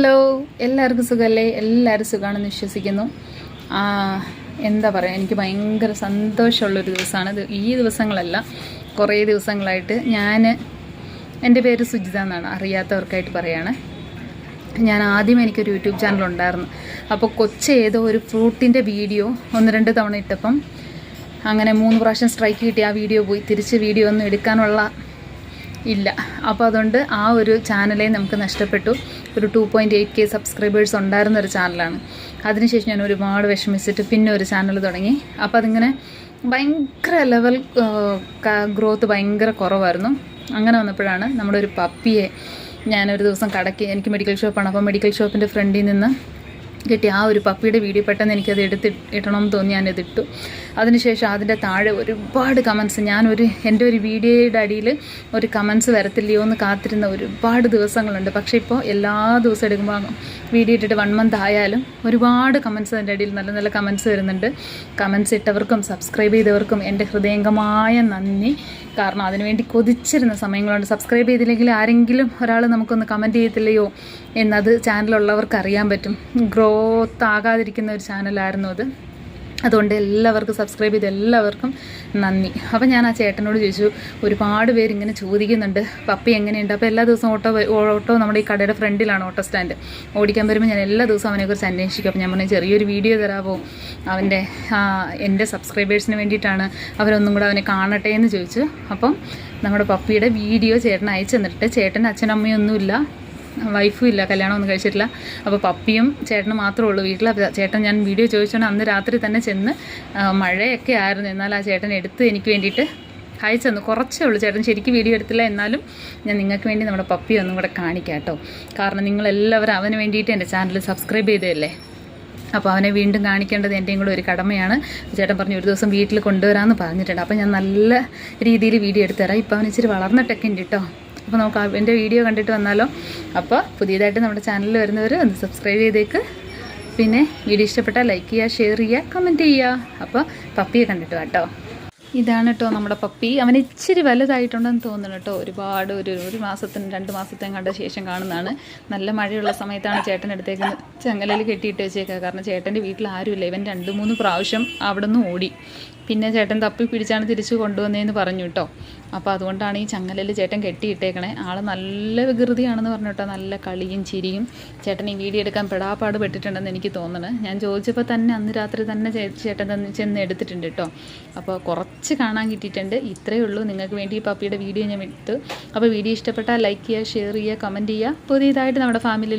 Hello, എല്ലാവർക്കും സുഖമല്ലേ? എല്ലാവരും സുഖമാണെന്ന് വിശ്വസിക്കുന്നു. എന്താ പറയുക, എനിക്ക് ഭയങ്കര സന്തോഷമുള്ളൊരു ദിവസമാണ് ഈ ദിവസങ്ങളല്ല, കുറേ ദിവസങ്ങളായിട്ട് എൻ്റെ പേര് സുജിത എന്നാണ്, അറിയാത്തവർക്കായിട്ട് പറയുകയാണ്. ഞാൻ ആദ്യം എനിക്കൊരു യൂട്യൂബ് ചാനൽ ഉണ്ടായിരുന്നു. അപ്പോൾ ഏതോ ഒരു ഫ്രൂട്ടിൻ്റെ വീഡിയോ 1-2 തവണ ഇട്ടപ്പം അങ്ങനെ 3 പ്രാവശ്യം സ്ട്രൈക്ക് കിട്ടി. ആ വീഡിയോ പോയി, തിരിച്ച് വീഡിയോ ഒന്നും എടുക്കാനുള്ള ഇല്ല. അപ്പോൾ അതുകൊണ്ട് ആ ഒരു ചാനലേ നമുക്ക് നഷ്ടപ്പെട്ടു. ഒരു 2.8K സബ്സ്ക്രൈബേഴ്സ് ഉണ്ടായിരുന്നൊരു ചാനലാണ്. അതിനുശേഷം ഞാൻ ഒരുപാട് വിഷമിച്ചിട്ട് പിന്നെ ഒരു ചാനൽ തുടങ്ങി. അപ്പോൾ അതിങ്ങനെ ഭയങ്കര ലെവൽ ഗ്രോത്ത് ഭയങ്കര കുറവായിരുന്നു. അങ്ങനെ വന്നപ്പോഴാണ് നമ്മുടെ ഒരു പപ്പിയെ ഞാനൊരു ദിവസം എനിക്ക് മെഡിക്കൽ ഷോപ്പാണ്, അപ്പോൾ മെഡിക്കൽ ഷോപ്പിൻ്റെ ഫ്രണ്ടിൽ നിന്ന് കിട്ടി ആ ഒരു പപ്പിയുടെ വീഡിയോ. പെട്ടെന്ന് എനിക്കത് ഇടണമെന്ന് തോന്നി, ഞാനതിട്ടു. അതിനുശേഷം അതിൻ്റെ താഴെ ഒരുപാട് കമൻസ്, എൻ്റെ ഒരു വീഡിയോയുടെ അടിയിൽ ഒരു കമൻസ് വരത്തില്ലയോ എന്ന് കാത്തിരുന്ന ഒരുപാട് ദിവസങ്ങളുണ്ട്. പക്ഷേ ഇപ്പോൾ എല്ലാ ദിവസവും എടുക്കുമ്പോൾ വീഡിയോ ഇട്ടിട്ട് 1 month ആയാലും ഒരുപാട് കമൻസ് അതിൻ്റെ അടിയിൽ നല്ല നല്ല കമൻസ് വരുന്നുണ്ട്. കമൻസ് ഇട്ടവർക്കും സബ്സ്ക്രൈബ് ചെയ്തവർക്കും എൻ്റെ ഹൃദയംഗമായ നന്ദി. കാരണം അതിനുവേണ്ടി കൊതിച്ചിരുന്ന സമയങ്ങളുണ്ട്. സബ്സ്ക്രൈബ് ചെയ്തില്ലെങ്കിൽ ആരെങ്കിലും ഒരാൾ നമുക്കൊന്ന് കമൻറ്റ് ചെയ്യത്തില്ലയോ എന്നത് ചാനലുള്ളവർക്ക് അറിയാൻ പറ്റും. ഗ്രോത്ത് ആകാതിരിക്കുന്ന ഒരു ചാനലായിരുന്നു അത്. അതുകൊണ്ട് എല്ലാവർക്കും സബ്സ്ക്രൈബ് ചെയ്ത് എല്ലാവർക്കും നന്ദി. അപ്പോൾ ഞാൻ ആ ചേട്ടനോട് ചോദിച്ചു, ഒരുപാട് പേര് ഇങ്ങനെ ചോദിക്കുന്നുണ്ട് പപ്പി എങ്ങനെയുണ്ട്. അപ്പോൾ എല്ലാ ദിവസവും ഓട്ടോ നമ്മുടെ ഈ കടയുടെ ഫ്രണ്ടിലാണ് ഓട്ടോ സ്റ്റാൻഡ്. ഓടിക്കാൻ വരുമ്പോൾ ഞാൻ എല്ലാ ദിവസവും അവനെക്കുറിച്ച് അന്വേഷിക്കും. അപ്പോൾ ഞാൻ പറഞ്ഞു, ചെറിയൊരു വീഡിയോ തരാമോ എൻ്റെ സബ്സ്ക്രൈബേഴ്സിന് വേണ്ടിയിട്ടാണ്, അവരൊന്നും കൂടെ അവനെ കാണട്ടെ എന്ന് ചോദിച്ചു. അപ്പം നമ്മുടെ പപ്പിയുടെ വീഡിയോ ചേട്ടൻ അയച്ചു തന്നിട്ട്, ചേട്ടൻ്റെ അച്ഛനമ്മയൊന്നുമില്ല, വൈഫും ഇല്ല, കല്യാണമൊന്നും കഴിച്ചിട്ടില്ല. അപ്പോൾ പപ്പിയും ചേട്ടനും മാത്രമേ ഉള്ളൂ വീട്ടിൽ. ചേട്ടൻ ഞാൻ വീഡിയോ ചോദിച്ചോണ്ട് അന്ന് രാത്രി തന്നെ ചെന്ന്, മഴയൊക്കെ ആയിരുന്നു, എന്നാൽ ആ ചേട്ടൻ എടുത്ത് എനിക്ക് വേണ്ടിയിട്ട് അയച്ചെന്നു. കുറച്ചേ ഉള്ളൂ, ചേട്ടൻ ശരിക്കും വീഡിയോ എടുത്തില്ല. എന്നാലും ഞാൻ നിങ്ങൾക്ക് വേണ്ടി നമ്മുടെ പപ്പിയെ ഒന്നും കൂടെ കാണിക്കാം കേട്ടോ. കാരണം നിങ്ങളെല്ലാവരും അവന് വേണ്ടിയിട്ട് എൻ്റെ ചാനൽ സബ്സ്ക്രൈബ് ചെയ്തതല്ലേ. അപ്പോൾ അവനെ വീണ്ടും കാണിക്കേണ്ടത് എൻ്റെയും കൂടെ ഒരു കടമയാണ്. ചേട്ടൻ പറഞ്ഞു ഒരു ദിവസം വീട്ടിൽ കൊണ്ടുവരാമെന്ന് പറഞ്ഞിട്ടുണ്ട്. അപ്പോൾ ഞാൻ നല്ല രീതിയിൽ വീഡിയോ എടുത്തു തരാം. ഇപ്പോൾ അവൻ ഇച്ചിരി വളർന്നിട്ടൊക്കെ ഉണ്ട് കേട്ടോ. അപ്പോൾ നമുക്ക് എൻ്റെ വീഡിയോ കണ്ടിട്ട് വന്നാലോ. അപ്പോൾ പുതിയതായിട്ട് നമ്മുടെ ചാനലിൽ വരുന്നവർ ഒന്ന് സബ്സ്ക്രൈബ് ചെയ്തേക്ക്. പിന്നെ വീഡിയോ ഇഷ്ടപ്പെട്ടാൽ ലൈക്ക് ചെയ്യുക, ഷെയർ ചെയ്യുക, കമൻറ്റ് ചെയ്യുക. അപ്പോൾ പപ്പിയെ കണ്ടിട്ട് കേട്ടോ. ഇതാണ് കേട്ടോ നമ്മുടെ പപ്പി. അവൻ ഇച്ചിരി വലുതായിട്ടുണ്ടെന്ന് തോന്നുന്നു കേട്ടോ. ഒരുപാട് ഒരു മാസത്തിന് 2 മാസത്തിന് കണ്ട ശേഷം കാണുന്നതാണ്. നല്ല മഴയുള്ള സമയത്താണ് ചേട്ടൻ എടുത്തേക്കുന്നത് ചങ്ങലയിൽ കെട്ടിയിട്ട് വെച്ചേക്കുക. കാരണം ചേട്ടൻ്റെ വീട്ടിൽ ആരുമില്ല. ഇവൻ 2-3 പ്രാവശ്യം അവിടെ നിന്ന് ഓടി. പിന്നെ ചേട്ടൻ തപ്പി പിടിച്ചാണ് തിരിച്ച് കൊണ്ടുവന്നതെന്ന് പറഞ്ഞു കേട്ടോ. അപ്പോൾ അതുകൊണ്ടാണ് ഈ ചങ്ങലയിൽ ചേട്ടൻ കെട്ടിയിട്ടേക്കണേ. ആൾ നല്ല വികൃതിയാണെന്ന് പറഞ്ഞു കേട്ടോ. നല്ല കളിയും ചിരിയും. ചേട്ടൻ ഈ വീഡിയോ എടുക്കാൻ പെടാപ്പാട് പെട്ടിട്ടുണ്ടെന്ന് എനിക്ക് തോന്നുന്നത്. ഞാൻ ചോദിച്ചപ്പോൾ തന്നെ അന്ന് രാത്രി തന്നെ ചേട്ടൻ ചെന്ന് എടുത്തിട്ടുണ്ട് കേട്ടോ. അപ്പോൾ കുറച്ച് കാണാൻ കിട്ടിയിട്ടുണ്ട്. ഇത്രയേ ഉള്ളൂ. നിങ്ങൾക്ക് വേണ്ടി ഈ പപ്പിയുടെ വീഡിയോ ഞാൻ എടുത്തു. അപ്പോൾ വീഡിയോ ഇഷ്ടപ്പെട്ടാൽ ലൈക്ക് ചെയ്യുക, ഷെയർ ചെയ്യുക, കമൻറ്റ് ചെയ്യുക. പുതിയതായിട്ട് നമ്മുടെ ഫാമിലിയിലുള്ള